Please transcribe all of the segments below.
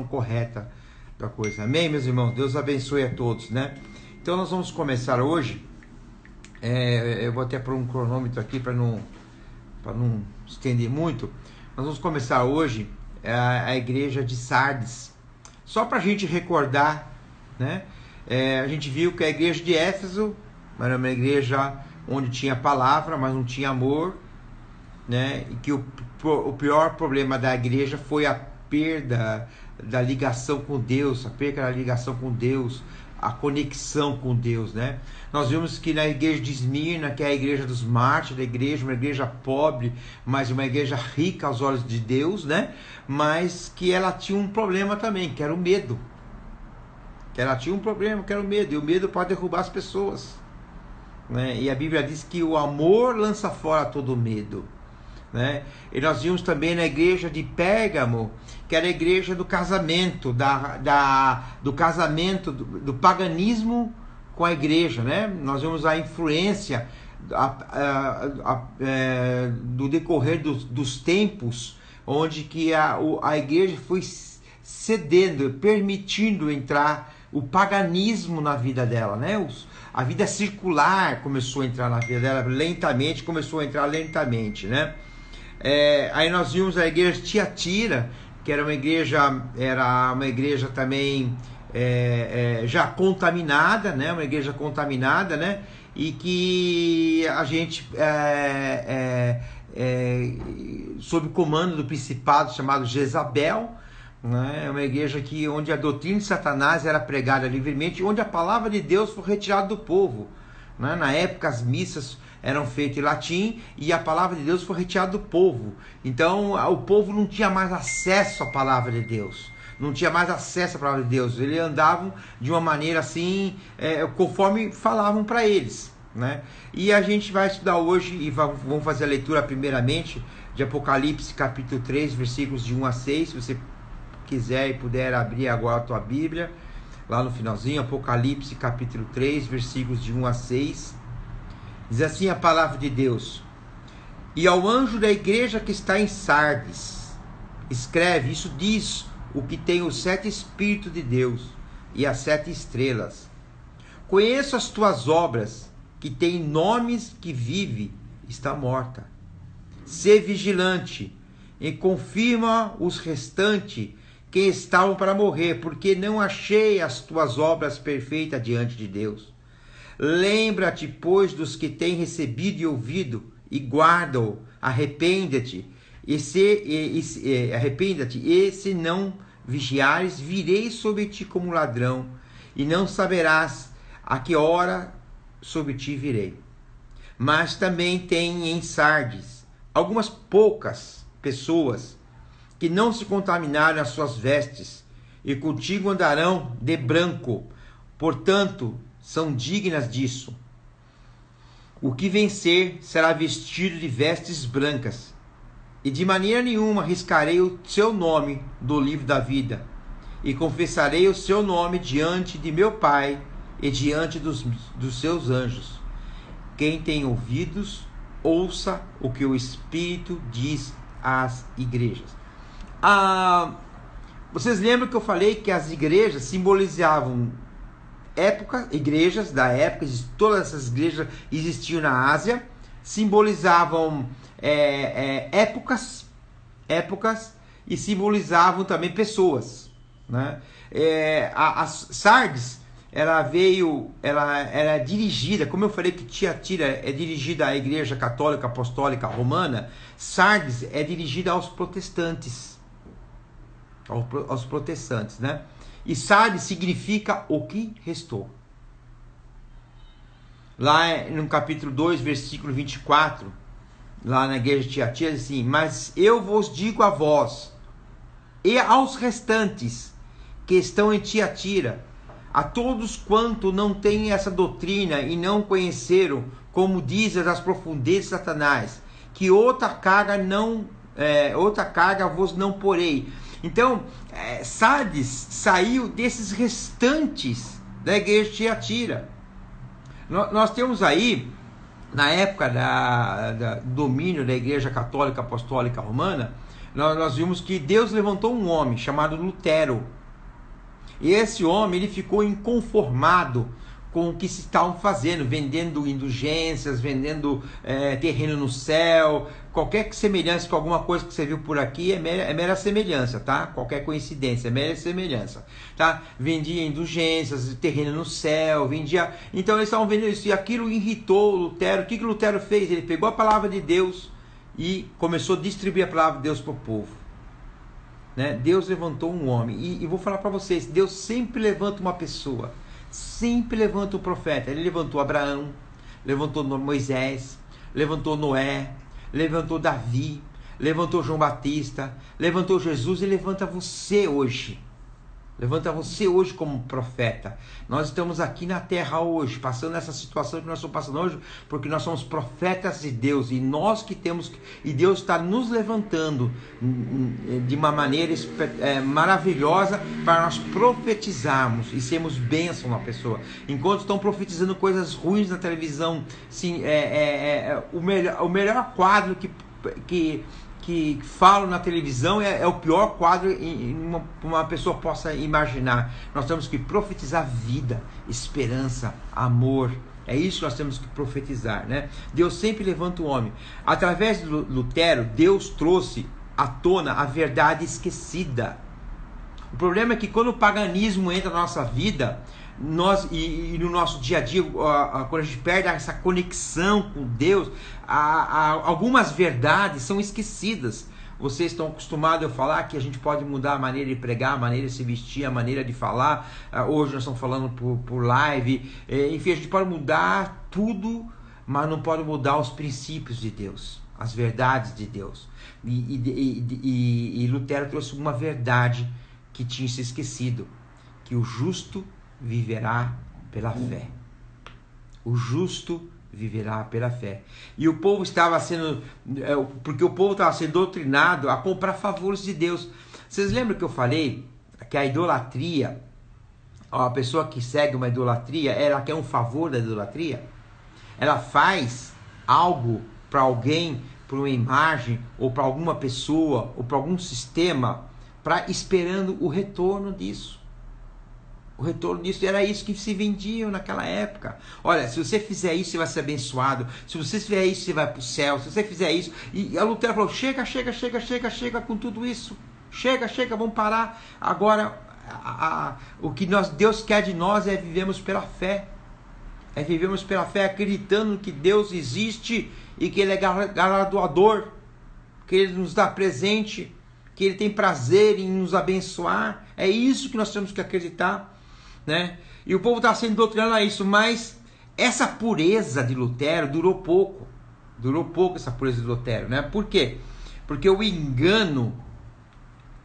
correta da coisa. Amém, meus irmãos? Deus abençoe a todos, né? Então nós vamos começar hoje. Eu vou até pôr um cronômetro aqui para não estender muito. Nós vamos começar hoje a igreja de Sardes. Só para a gente recordar, né? A gente viu que a igreja de Éfeso era uma igreja onde tinha palavra, mas não tinha amor, né? E que o pior problema da igreja foi a perda da ligação com Deus, a perda da ligação com Deus, a conexão com Deus, né? Nós vimos que na igreja de Esmirna, que é a igreja dos mártires da igreja, uma igreja pobre, mas uma igreja rica aos olhos de Deus, né? Mas que ela tinha um problema também, que era o medo. Que ela tinha um problema, que era o medo, e o medo pode derrubar as pessoas, né? E a Bíblia diz que o amor lança fora todo medo, né? E nós vimos também na igreja de Pérgamo, que era a igreja do casamento, do casamento, do paganismo com a igreja, né? Nós vimos a influência do decorrer dos tempos, onde que a igreja foi cedendo, permitindo entrar o paganismo na vida dela, né? A vida circular começou a entrar na vida dela lentamente, né? Aí nós vimos a igreja de Tiatira, que era uma igreja também já contaminada, né? Uma igreja contaminada, né? E que a gente sob o comando do principado chamado Jezabel, né? É uma igreja onde a doutrina de Satanás era pregada livremente, onde a palavra de Deus foi retirada do povo, né? Na época as missas eram feitas em latim e a palavra de Deus foi retirada do povo. Então o povo não tinha mais acesso à palavra de Deus. Não tinha mais acesso à palavra de Deus. Eles andavam de uma maneira assim, conforme falavam para eles, né? E a gente vai estudar hoje e vamos fazer a leitura primeiramente de Apocalipse capítulo 3, versículos de 1 a 6. Se você quiser e puder abrir agora a tua Bíblia, lá no finalzinho, Apocalipse capítulo 3, versículos de 1 a 6. Diz assim a palavra de Deus: E ao anjo da igreja que está em Sardes, escreve, isso diz o que tem os 7 Espíritos de Deus e as 7 estrelas. Conheço as tuas obras, que tem nomes que vive, está morta. Sê vigilante e confirma os restantes que estavam para morrer, porque não achei as tuas obras perfeitas diante de Deus. Lembra-te, pois, dos que têm recebido e ouvido, e guarda-o. Arrepende-te, e se não vigiares, virei sobre ti como ladrão, e não saberás a que hora sobre ti virei. Mas também tem em Sardes algumas poucas pessoas que não se contaminaram as suas vestes, e contigo andarão de branco, portanto, são dignas disso. O que vencer será vestido de vestes brancas, e de maneira nenhuma riscarei o seu nome do livro da vida, e confessarei o seu nome diante de meu Pai e diante dos seus anjos. Quem tem ouvidos, ouça o que o Espírito diz às igrejas. Vocês lembram que eu falei que as igrejas simbolizavam igrejas da época, todas essas igrejas existiam na Ásia, simbolizavam épocas e simbolizavam também pessoas, né? A Sardes, ela era dirigida, como eu falei que Tiatira é dirigida à igreja católica apostólica romana, Sardes é dirigida aos protestantes, né? E Sardes significa o que restou. Lá no capítulo 2, versículo 24, lá na igreja de Tiatira, diz assim: Mas eu vos digo a vós e aos restantes que estão em Tiatira, a todos quanto não têm essa doutrina e não conheceram, como dizes as profundezas de Satanás, que outra carga vos não porei. Então, Sardes saiu desses restantes da igreja de Tiatira. Nós temos aí, na época do domínio da igreja católica apostólica romana, nós vimos que Deus levantou um homem chamado Lutero. E esse homem, ele ficou inconformado com o que se estavam fazendo, vendendo indulgências, vendendo terreno no céu, qualquer semelhança com alguma coisa que você viu por aqui é mera semelhança, tá? Qualquer coincidência, é mera semelhança, tá? Vendia indulgências, terreno no céu, vendia... Então eles estavam vendendo isso, e aquilo irritou Lutero. O que Lutero fez? Ele pegou a palavra de Deus e começou a distribuir a palavra de Deus para o povo. Né? Deus levantou um homem, e vou falar para vocês, Deus sempre levanta uma pessoa, sempre levanta um profeta. Ele levantou Abraão, levantou Moisés, levantou Noé, levantou Davi, levantou João Batista, levantou Jesus, e levanta você hoje. Levanta você hoje como profeta. Nós estamos aqui na terra hoje, passando essa situação que nós estamos passando hoje, porque nós somos profetas de Deus, e nós que temos, e Deus está nos levantando de uma maneira maravilhosa para nós profetizarmos e sermos bênção na pessoa. Enquanto estão profetizando coisas ruins na televisão, sim, o melhor quadro que falam na televisão é o pior quadro que uma pessoa possa imaginar. Nós temos que profetizar vida, esperança, amor. É isso que nós temos que profetizar, né? Deus sempre levanta o homem. Através de Lutero, Deus trouxe à tona a verdade esquecida. O problema é que quando o paganismo entra na nossa vida, e no nosso dia a dia, quando a gente perde essa conexão com Deus, algumas verdades são esquecidas. Vocês estão acostumados a falar que a gente pode mudar a maneira de pregar, a maneira de se vestir, a maneira de falar. Hoje nós estamos falando por live. Enfim, a gente pode mudar tudo, mas não pode mudar os princípios de Deus, as verdades de Deus. E Lutero trouxe uma verdade que tinha se esquecido, que o justo viverá pela fé. O justo viverá pela fé. E o povo estava sendo, porque o povo estava sendo doutrinado a comprar favores de Deus. Vocês lembram que eu falei que a idolatria, a pessoa que segue uma idolatria, ela quer um favor da idolatria? Ela faz algo para alguém, para uma imagem, ou para alguma pessoa, ou para algum sistema, esperando o retorno disso. O retorno disso era isso que se vendiam naquela época. Olha, se você fizer isso, você vai ser abençoado. Se você fizer isso, você vai para o céu. Se você fizer isso... E a Lutero falou, chega com tudo isso. Chega, vamos parar. Agora, o que Deus quer de nós é vivemos pela fé. É vivemos pela fé acreditando que Deus existe e que Ele é galardoador, que Ele nos dá presente, que Ele tem prazer em nos abençoar. É isso que nós temos que acreditar, né? E o povo está sendo doutrinado a isso, mas essa pureza de Lutero durou pouco. Durou pouco essa pureza de Lutero, né? Por quê? Porque o engano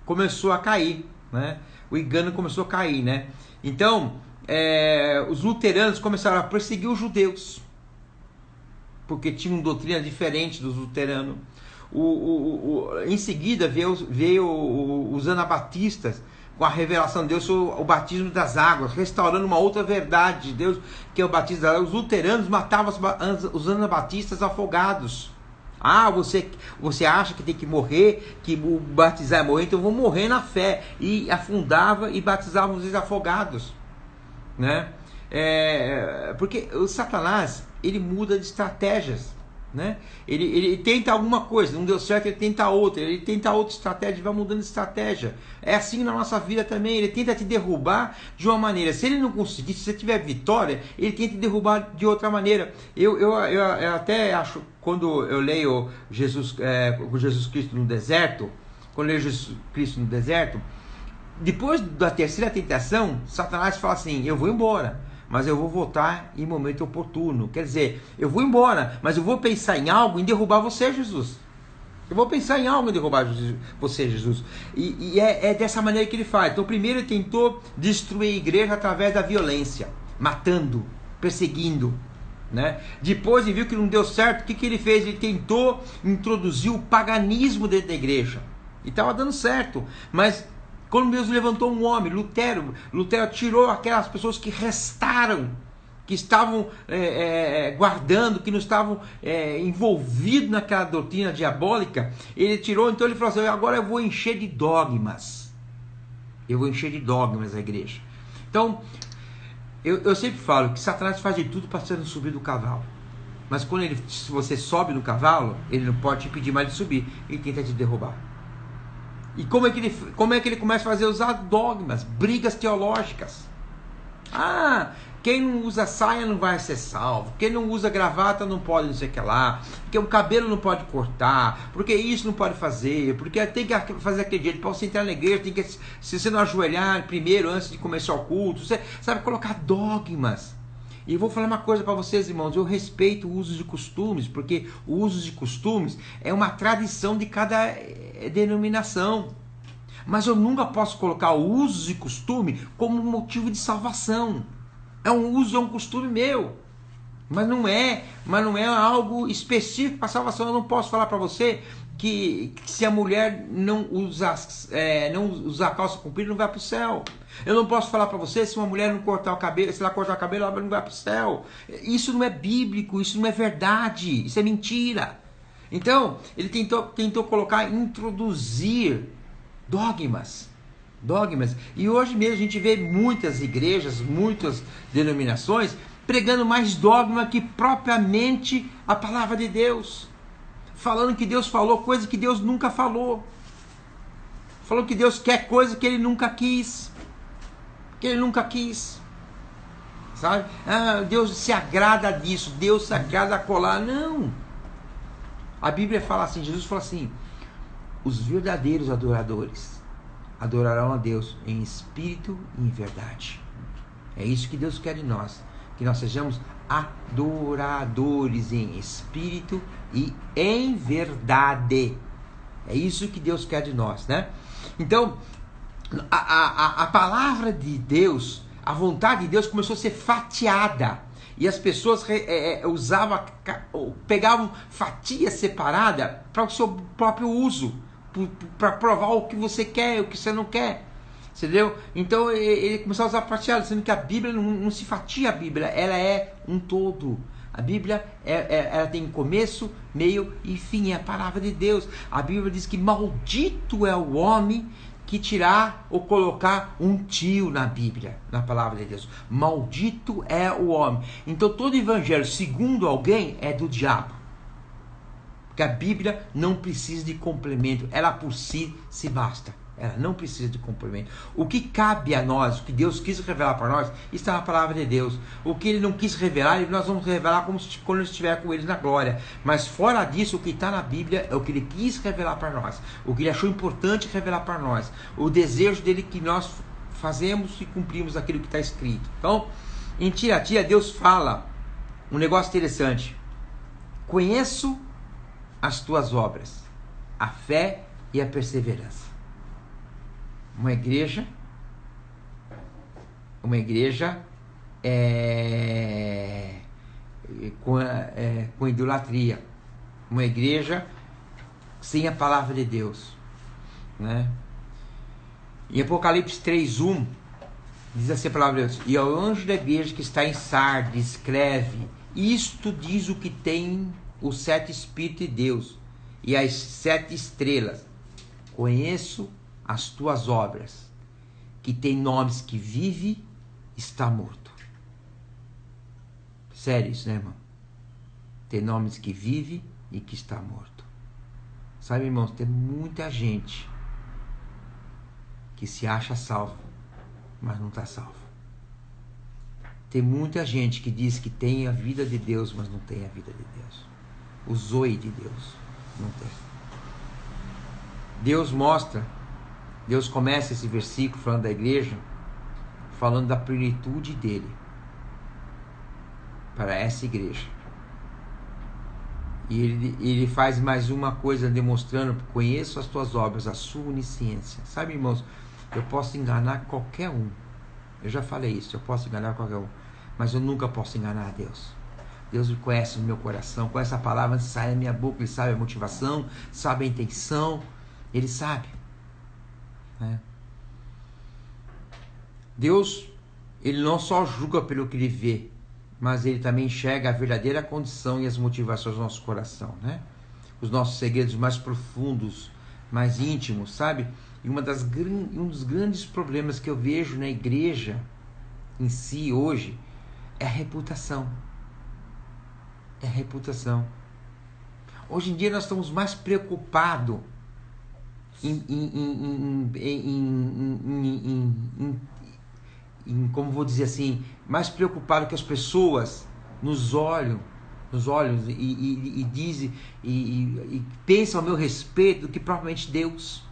começou a cair, né? O engano começou a cair, né? Então, os luteranos começaram a perseguir os judeus, porque tinham doutrina diferente dos luteranos. Em seguida veio os anabatistas com a revelação de Deus sobre o batismo das águas, restaurando uma outra verdade de Deus, que é o batismo das águas. Os luteranos matavam os anabatistas afogados. Você acha que tem que morrer, que o batizar é morrer, então eu vou morrer na fé. E afundava e batizavam os afogados, né? Porque o Satanás, ele muda de estratégias, né? Ele tenta alguma coisa, não deu certo, ele tenta outra estratégia, vai mudando de estratégia. É assim na nossa vida também. Ele tenta te derrubar de uma maneira, se ele não conseguir, se você tiver vitória, ele tenta te derrubar de outra maneira. Eu até acho, quando eu leio Jesus Cristo no deserto, depois da terceira tentação, Satanás fala assim, eu vou embora, mas eu vou voltar em momento oportuno. Quer dizer, eu vou embora, mas eu vou pensar em algo em derrubar você, Jesus. Eu vou pensar em algo em derrubar você, Jesus. E é dessa maneira que ele faz. Então, primeiro ele tentou destruir a igreja através da violência, matando, perseguindo, né? Depois ele viu que não deu certo. O que ele fez? Ele tentou introduzir o paganismo dentro da igreja. E estava dando certo, mas quando Deus levantou um homem, Lutero tirou aquelas pessoas que restaram que estavam guardando, que não estavam envolvidos naquela doutrina diabólica, ele tirou, então ele falou assim, agora eu vou encher de dogmas. Eu vou encher de dogmas a igreja. Então, eu sempre falo que Satanás faz de tudo para você não subir do cavalo. Mas quando se você sobe no cavalo, ele não pode te impedir mais de subir. Ele tenta te derrubar. E como é que ele começa a fazer? Usar dogmas, brigas teológicas. Quem não usa saia não vai ser salvo. Quem não usa gravata não pode não sei o que lá. Porque o cabelo não pode cortar. Porque isso não pode fazer. Porque tem que fazer aquele jeito. Para você entrar na igreja, tem que, se você não ajoelhar primeiro, antes de começar o culto. Você sabe colocar dogmas. E eu vou falar uma coisa para vocês, irmãos. Eu respeito o uso de costumes. Porque o uso de costumes é uma tradição de cada denominação. Mas eu nunca posso colocar o uso de costume como motivo de salvação. É um costume meu. Mas não é algo específico para salvação. Eu não posso falar para você que se a mulher não usar calça comprida, não vai para o céu. Eu não posso falar para você se uma mulher não cortar o cabelo, se ela cortar o cabelo, ela não vai para o céu. Isso não é bíblico, isso não é verdade, isso é mentira. Então, ele tentou introduzir dogmas. E hoje mesmo a gente vê muitas igrejas, muitas denominações pregando mais dogma que propriamente a palavra de Deus. Falando que Deus falou coisa que Deus nunca falou. Falou que Deus quer coisa que ele nunca quis. Sabe? Deus se agrada disso, Deus se agrada a colar. Não. A Bíblia fala assim, Jesus fala assim, os verdadeiros adoradores adorarão a Deus em espírito e em verdade. É isso que Deus quer de nós. Que nós sejamos adoradores em espírito e em verdade. É isso que Deus quer de nós, né? Então, a palavra de Deus, a vontade de Deus começou a ser fatiada. E as pessoas pegavam fatias separadas para o seu próprio uso. Para provar o que você quer, o que você não quer. Entendeu? Então ele começou a usar fatiado, sendo que a Bíblia não se fatia a Bíblia, ela é um todo. A Bíblia ela tem começo, meio e fim, é a palavra de Deus. A Bíblia diz que maldito é o homem que tirar ou colocar um tio na Bíblia, na palavra de Deus. Maldito é o homem. Então todo evangelho, segundo alguém, é do diabo. Porque a Bíblia não precisa de complemento, ela por si se basta. Ela não precisa de complemento. O que cabe a nós, o que Deus quis revelar para nós, está na palavra de Deus. O que Ele não quis revelar, nós vamos revelar quando Ele estiver com Ele na glória. Mas fora disso, o que está na Bíblia é o que Ele quis revelar para nós. O que Ele achou importante revelar para nós. O desejo dele que nós fazemos e cumprimos aquilo que está escrito. Então, em Tiatira, Deus fala um negócio interessante. Conheço as tuas obras, a fé e a perseverança. Uma igreja com idolatria, uma igreja sem a palavra de Deus, né? Em Apocalipse 3:1 diz assim a palavra de Deus: e ao anjo da igreja que está em Sardes escreve: isto diz o que tem os 7 Espíritos de Deus e as 7 estrelas. Conheço as tuas obras, que tem nomes que vive, está morto. Sério isso, né, irmão? Tem nomes que vive e que está morto. Sabe, irmãos, tem muita gente que se acha salvo, mas não está salvo. Tem muita gente que diz que tem a vida de Deus, mas não tem a vida de Deus. O zoe de Deus, não tem. Deus começa esse versículo falando da igreja, falando da plenitude dele para essa igreja. E ele faz mais uma coisa demonstrando: conheço as tuas obras, a sua onisciência. Sabe, irmãos, eu posso enganar qualquer um. Eu já falei isso, eu posso enganar qualquer um, mas eu nunca posso enganar a Deus. Deus me conhece no meu coração, conhece a palavra antes de sair da minha boca, Ele sabe a motivação, sabe a intenção, Ele sabe. Né? Deus, Ele não só julga pelo que Ele vê, mas Ele também enxerga a verdadeira condição e as motivações do nosso coração, né? Os nossos segredos mais profundos, mais íntimos, sabe? E um dos grandes problemas que eu vejo na igreja em si hoje é a reputação. É a reputação. Hoje em dia nós estamos mais preocupados como vou dizer assim, mais preocupado que as pessoas nos olhos e dizem e pensam a meu respeito do que propriamente Deus.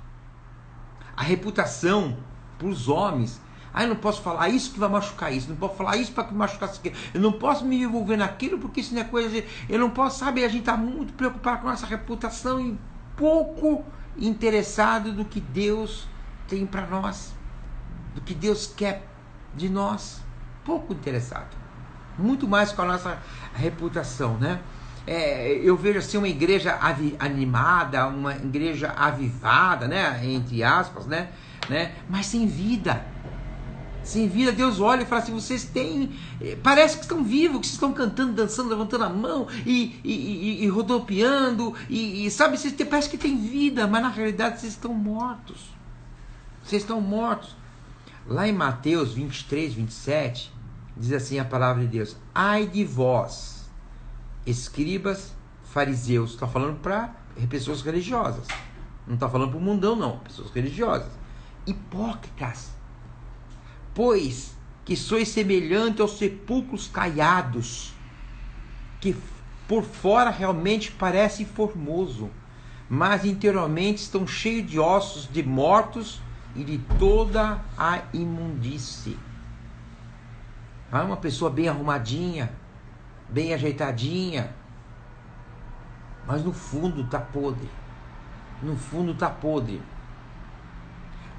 A reputação para os homens. Eu não posso falar isso que vai machucar isso, não posso falar isso para que machucar isso aqui. Eu não posso me envolver naquilo porque isso não é coisa de... Eu não posso, sabe, a gente está muito preocupado com a nossa reputação e pouco interessado do que Deus tem para nós, do que Deus quer de nós, pouco interessado, muito mais com a nossa reputação, né? Eu vejo assim uma igreja animada, uma igreja avivada, né? Entre aspas, né? Mas sem vida. Sem vida, Deus olha e fala assim: vocês têm, parece que estão vivos, que vocês estão cantando, dançando, levantando a mão e rodopiando, sabe, vocês parece que tem vida, mas na realidade vocês estão mortos. Vocês estão mortos. Lá em Mateus 23, 27, diz assim a palavra de Deus: ai de vós, escribas, fariseus. Está falando para pessoas religiosas, não está falando para o mundão não, pessoas religiosas. Hipócritas, pois que sois semelhante aos sepulcros caiados, que por fora realmente parece formoso, mas interiormente estão cheios de ossos de mortos e de toda a imundície. Uma pessoa bem arrumadinha, bem ajeitadinha, mas no fundo está podre. No fundo está podre.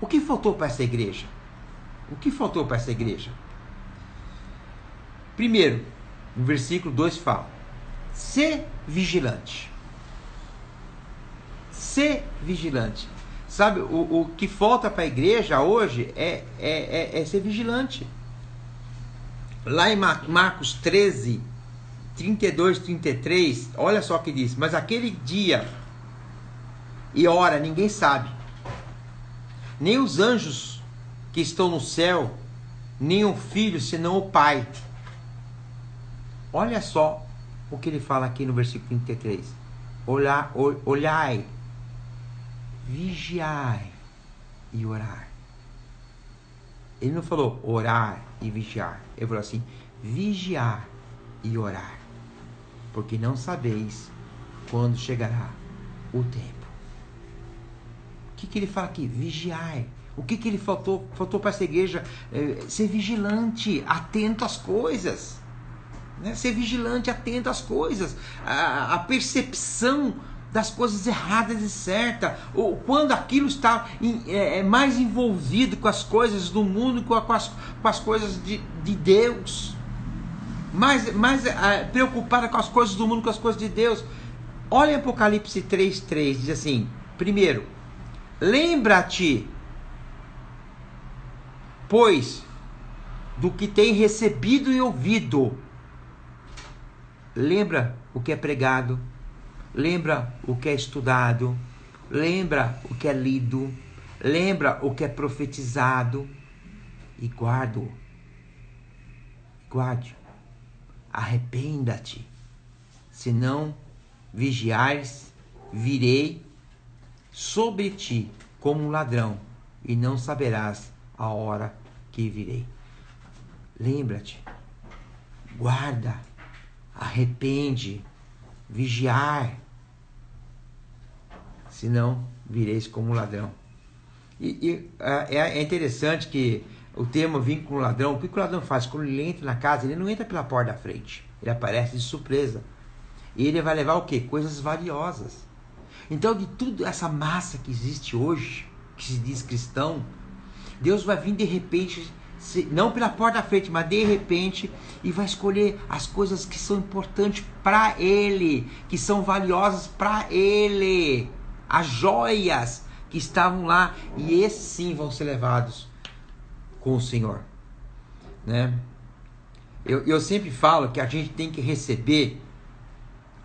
O que faltou para essa igreja? O que faltou para essa igreja? Primeiro, no versículo 2 fala: ser vigilante. Ser vigilante. Sabe, o que falta para a igreja hoje é ser vigilante. Lá em Marcos 13, 32, 33, olha só o que diz: mas aquele dia e hora ninguém sabe, nem os anjos que estão no céu, nem o Filho, senão o Pai. Olha só o que ele fala aqui no versículo 33. Olhai, vigiai e orar. Ele não falou orar e vigiar. Ele falou assim: vigiar e orar, porque não sabeis quando chegará o tempo. O que ele fala aqui? Vigiai. O que ele faltou para essa igreja? Ser vigilante, atento às coisas. Né? Ser vigilante, atento às coisas. A percepção das coisas erradas e certas. Ou quando aquilo está mais envolvido com as coisas do mundo, com as coisas de Deus. Mais preocupada com as coisas do mundo, com as coisas de Deus. Olha em Apocalipse 3:3, diz assim: primeiro, lembra-te, pois, do que tem recebido e ouvido. Lembra o que é pregado, lembra o que é estudado, lembra o que é lido, lembra o que é profetizado e guarde. Arrependa-te, senão vigiares, virei sobre ti como um ladrão e não saberás a hora que virei. Lembra-te, guarda, arrepende, vigiar, senão vireis como um ladrão. É interessante que o termo vir com o ladrão, o que o ladrão faz? Quando ele entra na casa, ele não entra pela porta da frente, ele aparece de surpresa. E ele vai levar o quê? Coisas valiosas. Então, de tudo essa massa que existe hoje, que se diz cristão, Deus vai vir de repente, não pela porta da frente, mas de repente, e vai escolher as coisas que são importantes para Ele, que são valiosas para Ele, as joias que estavam lá, e esses sim vão ser levados com o Senhor, né? Eu sempre falo que a gente tem que receber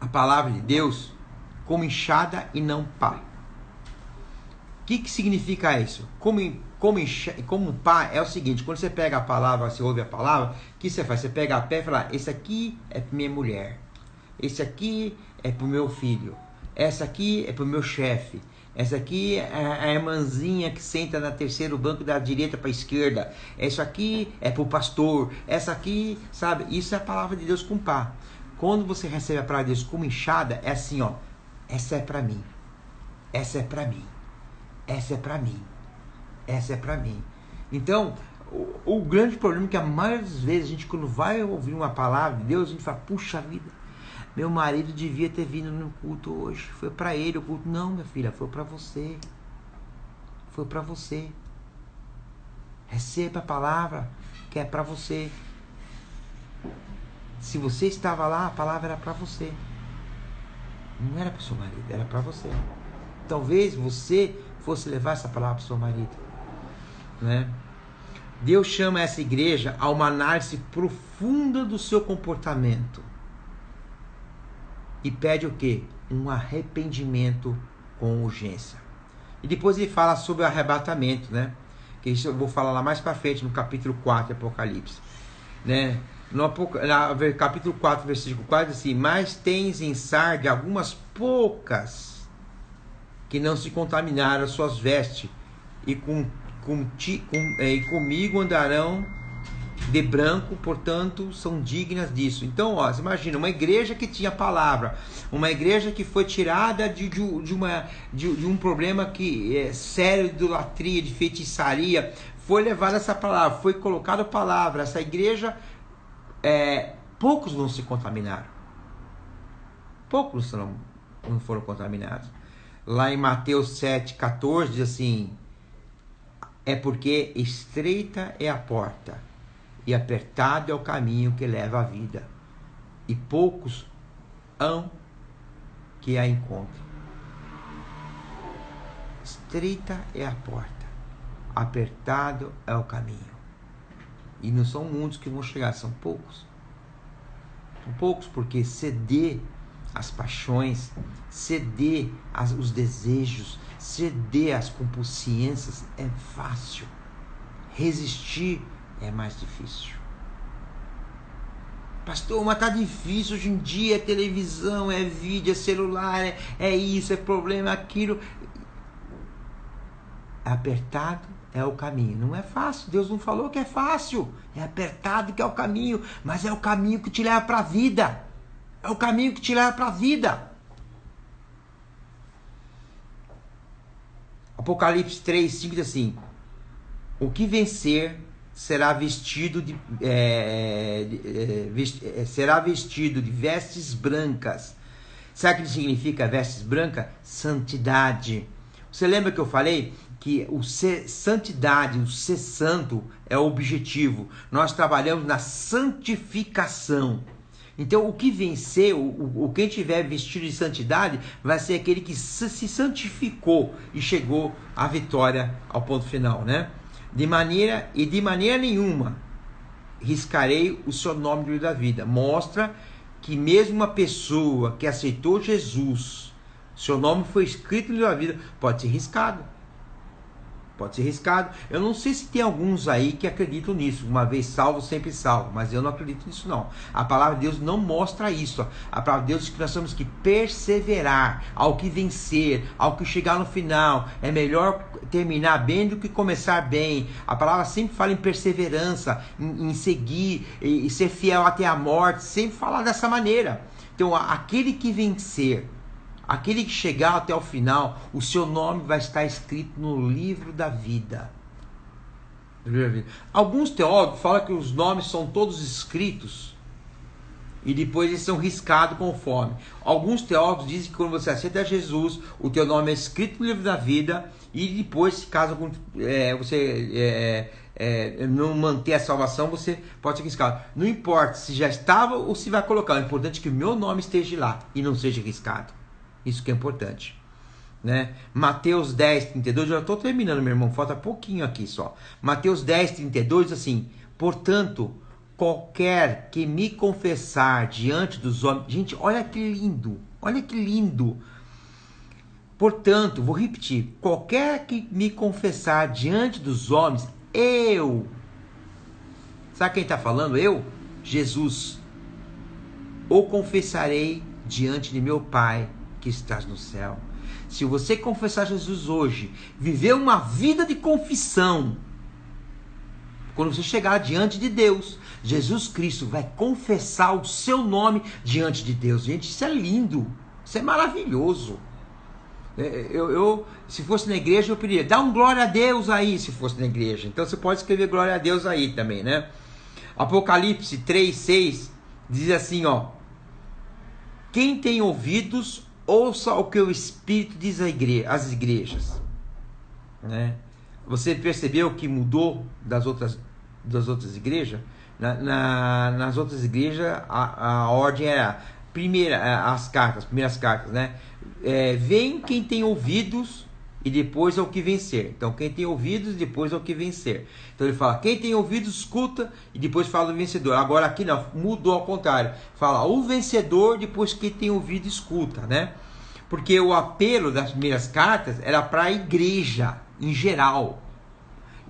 a palavra de Deus como enxada e não pá. O que significa isso? Como pá é o seguinte: quando você pega a palavra, você ouve a palavra, o que você faz? Você pega a pé e fala: esse aqui é para minha mulher, esse aqui é para o meu filho, essa aqui é para o meu chefe, essa aqui é a irmãzinha que senta na terceiro banco da direita para a esquerda, essa aqui é para o pastor, essa aqui, sabe? Isso é a palavra de Deus com pá. Quando você recebe a palavra de Deus como enxada, é assim, ó: essa é para mim, essa é para mim, essa é para mim, essa é para mim. Então, o grande problema é que a maioria das vezes a gente, quando vai ouvir uma palavra de Deus, a gente fala: puxa vida, meu marido devia ter vindo no culto hoje, foi para ele o culto. Não, minha filha, foi para você, foi para você. Receba a palavra que é para você. Se você estava lá, a palavra era para você. Não era para o seu marido, era para você. Talvez você fosse levar essa palavra para o seu marido, né? Deus chama essa igreja a uma análise profunda do seu comportamento e pede o quê? Um arrependimento com urgência. E depois ele fala sobre o arrebatamento, né? Que isso eu vou falar lá mais para frente, no capítulo 4 de Apocalipse, né? No capítulo 4, versículo 4, assim: mas tens em Sarde algumas poucas que não se contaminaram as suas vestes, e comigo andarão de branco, portanto são dignas disso. Então, ó, você imagina uma igreja que tinha palavra, uma igreja que foi tirada de um problema que é sério, de idolatria, de feitiçaria, foi levada essa palavra, foi colocada a palavra. Essa igreja, poucos não se contaminaram, poucos não foram contaminados. Lá em Mateus 7,14 diz assim: é porque estreita é a porta e apertado é o caminho que leva à vida, e poucos hão que a encontrem. Estreita é a porta, apertado é o caminho. E não são muitos que vão chegar, são poucos. São poucos, porque ceder às paixões, ceder os desejos, ceder às compulsências é fácil. Resistir é mais difícil. Pastor, mas tá difícil hoje em dia, é televisão, é vídeo, é celular, é isso, é problema, é aquilo. Apertado é o caminho. Não é fácil, Deus não falou que é fácil. É apertado que é o caminho, mas é o caminho que te leva para a vida. É o caminho que te leva para a vida. Apocalipse 3:5 diz assim: o que vencer será vestido de vestes brancas. Sabe o que significa vestes brancas? Santidade. Você lembra que eu falei que santidade, o ser santo é o objetivo. Nós trabalhamos na santificação. Então, o que vencer, quem tiver vestido de santidade, vai ser aquele que se santificou e chegou à vitória, ao ponto final, né? De maneira nenhuma riscarei o seu nome do livro da vida. Mostra que mesmo uma pessoa que aceitou Jesus, seu nome foi escrito no livro da vida, pode ser riscado. Pode ser riscado. Eu não sei se tem alguns aí que acreditam nisso. Uma vez salvo, sempre salvo. Mas eu não acredito nisso, não. A palavra de Deus não mostra isso. A palavra de Deus diz que nós temos que perseverar ao que vencer, ao que chegar no final. É melhor terminar bem do que começar bem. A palavra sempre fala em perseverança, em seguir e ser fiel até a morte. Sempre fala dessa maneira. Então, aquele que vencer, aquele que chegar até o final, o seu nome vai estar escrito no livro da vida. Alguns teólogos falam que os nomes são todos escritos e depois eles são riscados conforme. Alguns teólogos dizem que quando você aceita Jesus, o teu nome é escrito no livro da vida e depois, caso você não manter a salvação, você pode ser riscado. Não importa se já estava ou se vai colocar. O importante é que o meu nome esteja lá e não seja riscado. Isso que é importante, né? Mateus 10:32, já estou terminando, meu irmão, falta pouquinho aqui só. Mateus 10:32 diz assim: portanto, qualquer que me confessar diante dos homens... Gente, olha que lindo, olha que lindo. Portanto, vou repetir, qualquer que me confessar diante dos homens, eu... Sabe quem está falando? Eu? Jesus. O confessarei diante de meu Pai que estás no céu. Se você confessar Jesus hoje, viver uma vida de confissão, quando você chegar diante de Deus, Jesus Cristo vai confessar o seu nome diante de Deus. Gente, isso é lindo, isso é maravilhoso. Se fosse na igreja, eu pediria, dá um glória a Deus aí, se fosse na igreja. Então você pode escrever glória a Deus aí também, né? Apocalipse 3:6 diz assim, ó: quem tem ouvidos, ouça o que o Espírito diz às igrejas. Né? Você percebeu que mudou das outras igrejas? Nas outras igrejas, a ordem era as primeiras cartas, né? Vem quem tem ouvidos e depois é o que vencer. Então, quem tem ouvidos, depois é o que vencer. Então, ele fala, quem tem ouvidos, escuta, e depois fala do vencedor. Agora, aqui não, mudou ao contrário. Fala o vencedor, depois quem tem ouvido, escuta, né? Porque o apelo das primeiras cartas era para a igreja, em geral.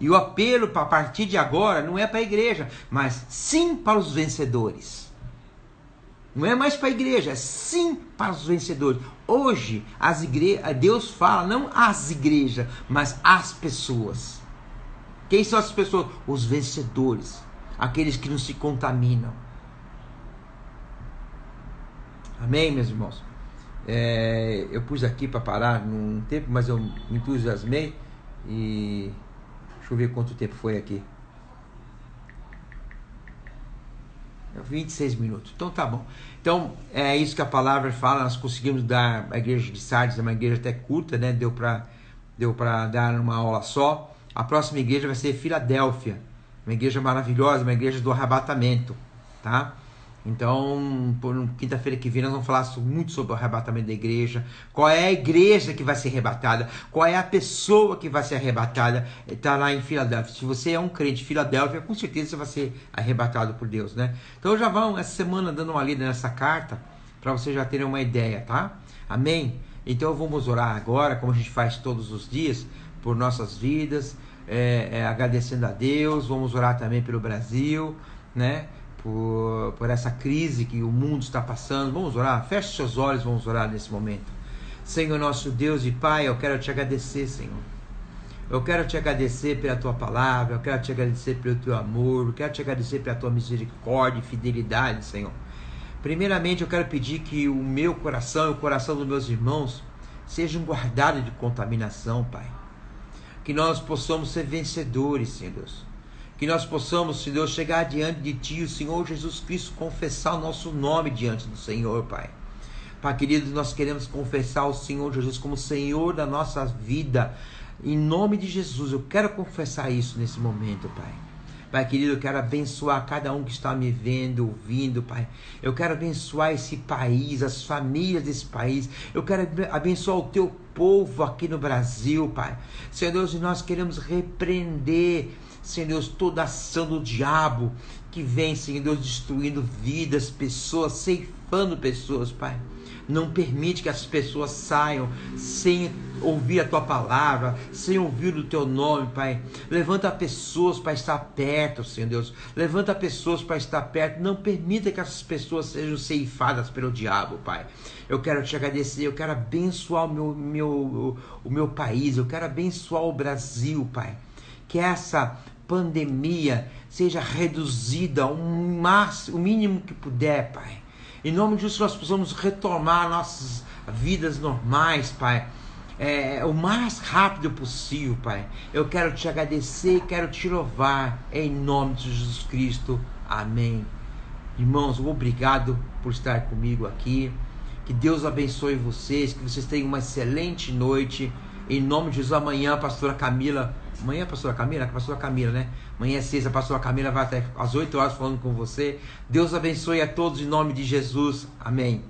E o apelo, a partir de agora, não é para a igreja, mas sim para os vencedores. Não é mais para a igreja, é sim para os vencedores. Hoje, Deus fala não às igrejas, mas às pessoas. Quem são as pessoas? Os vencedores. Aqueles que não se contaminam. Amém, meus irmãos? Eu pus aqui para parar num tempo, mas eu me entusiasmei. E deixa eu ver quanto tempo foi aqui. 26 minutos. Então tá bom. Então é isso que a palavra fala. Nós conseguimos dar a igreja de Sardes, é uma igreja até curta, né? Deu para dar uma aula só. A próxima igreja vai ser Filadélfia, uma igreja maravilhosa, uma igreja do arrebatamento, tá? Então, quinta-feira que vem nós vamos falar muito sobre o arrebatamento da igreja. Qual é a igreja que vai ser arrebatada? Qual é a pessoa que vai ser arrebatada? Está lá em Filadélfia. Se você é um crente de Filadélfia, com certeza você vai ser arrebatado por Deus, né? Então já vão essa semana dando uma lida nessa carta, para vocês já terem uma ideia, tá? Amém? Então vamos orar agora, como a gente faz todos os dias, por nossas vidas, agradecendo a Deus. Vamos orar também pelo Brasil, né? Por essa crise que o mundo está passando. Vamos orar, feche seus olhos, vamos orar nesse momento. Senhor nosso Deus e Pai, eu quero te agradecer, Senhor. Eu quero te agradecer pela tua palavra, eu quero te agradecer pelo teu amor, eu quero te agradecer pela tua misericórdia e fidelidade, Senhor. Primeiramente eu quero pedir que o meu coração e o coração dos meus irmãos sejam guardados de contaminação, Pai. Que nós possamos ser vencedores, Senhor Deus. Que nós possamos, Senhor Deus, chegar diante de Ti, o Senhor Jesus Cristo, confessar o nosso nome diante do Senhor, Pai. Pai querido, nós queremos confessar o Senhor Jesus como Senhor da nossa vida. Em nome de Jesus, eu quero confessar isso nesse momento, Pai. Pai querido, eu quero abençoar cada um que está me vendo, ouvindo, Pai. Eu quero abençoar esse país, as famílias desse país. Eu quero abençoar o Teu povo aqui no Brasil, Pai. Senhor Deus, nós queremos repreender, Senhor Deus, toda ação do diabo que vem, Senhor Deus, destruindo vidas, pessoas, ceifando pessoas, Pai. Não permite que as pessoas saiam sem ouvir a Tua palavra, sem ouvir o Teu nome, Pai. Levanta pessoas para estar perto, Senhor Deus. Levanta pessoas para estar perto. Não permita que essas pessoas sejam ceifadas pelo diabo, Pai. Eu quero te agradecer, eu quero abençoar o meu país, eu quero abençoar o Brasil, Pai. Que essa pandemia seja reduzida o mínimo que puder, Pai. Em nome disso nós possamos retomar nossas vidas normais, Pai. O mais rápido possível, Pai. Eu quero te agradecer, quero te louvar, em nome de Jesus Cristo. Amém. Irmãos, obrigado por estar comigo aqui. Que Deus abençoe vocês, que vocês tenham uma excelente noite. Em nome de Jesus, amanhã a pastora Camila... Amanhã a pastora Camila? A pastora Camila, né? Amanhã é sexta, a pastora Camila vai até às 8 horas falando com você. Deus abençoe a todos em nome de Jesus. Amém.